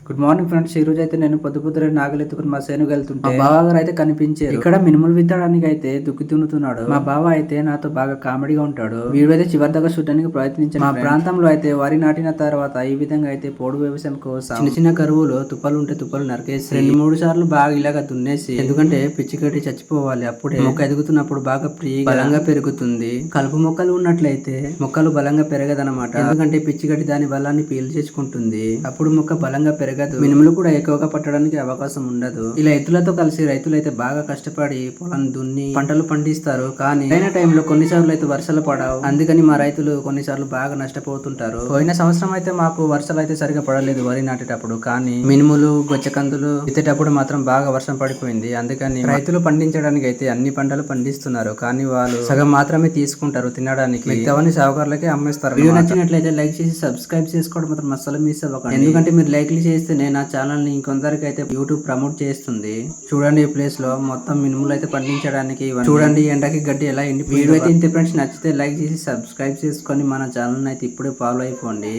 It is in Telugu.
Good morning friends. ఈ రోజు అయితే నేను పొద్దురే నాగలు ఎత్తుకుని మా సేనుకు వెళ్తుంటే మా బావ గారు అయితే కనిపించారు. ఇక్కడ మినుములు విత్తడానికి అయితే దుక్కి దున్నుతున్నాడు. మా బావ అయితే నాతో బాగా కామెడీగా ఉంటాడు. వీడియో అయితే చివరి దాకా చూడడానికి ప్రయత్నించాను. మా ప్రాంతంలో అయితే వరి నాటిన తర్వాత ఈ విధంగా అయితే పోడు వ్యవసాయం కోసం చిన్న చిన్న కరువులు తుప్పలు ఉంటే తుప్పలు నరికేసి 2-3 సార్లు బాగా ఇలాగా దున్నేసి, ఎందుకంటే పిచ్చి కట్టి చచ్చిపోవాలి. అప్పుడే మొక్క ఎదుగుతున్నప్పుడు బాగా బలంగా పెరుగుతుంది. కలుపు మొక్కలు ఉన్నట్లయితే మొక్కలు బలంగా పెరగదనమాట. ఎందుకంటే పిచ్చి కట్టి దాని బలాన్ని పీల్చేసుకుంటుంది. అప్పుడు మొక్క బలంగా పెరగదు. మినుములు కూడా ఎక్కువగా పట్టడానికి అవకాశం ఉండదు. ఇలా ఎద్దులతో కలిసి రైతులు అయితే బాగా కష్టపడి పొలం దున్ని పంటలు పండిస్తారు. కానీ అయిన టైంలో కొన్నిసార్లు అయితే వర్షాలు పడవు. అందుకని మా రైతులు కొన్నిసార్లు బాగా నష్టపోతుంటారు. పోయిన సంవత్సరం అయితే మాకు వర్షాలు అయితే సరిగా పడలేదు వరి నాటేటప్పుడు. కానీ మినుములు గొచ్చకందులు విత్తేటప్పుడు మాత్రం బాగా వర్షం పడిపోయింది. అందుకని రైతులు పండించడానికి అయితే అన్ని పంటలు పండిస్తున్నారు. కానీ వాళ్ళు సగం మాత్రమే తీసుకుంటారు తినడానికి. మిగతావన్నీ సాగుకారులకే అమ్మేస్తారు. వీడియో నచ్చినట్లయితే లైక్ చేసి సబ్స్క్రైబ్ చేసుకోవడం మాత్రం అస్సలు మిస్ అవ్వకండి. ఎందుకంటే మీరు లైక్లు చేస్తే నా ఛానల్ ని ఇంకొందరికి అయితే యూట్యూబ్ ప్రమోట్ చేస్తుంది. చూడండి, ఈ ప్లేస్ లో మొత్తం మినుములు అయితే పండించడానికి చూడండి ఎండకి గడ్డి ఎలా ఎండి. వీడియో అయితే ఇంత ఫ్రెండ్స్, నచ్చితే లైక్ చేసి సబ్స్క్రైబ్ చేసుకొని మన ఛానల్ అయితే ఇప్పుడే ఫాలో అయిపోండి.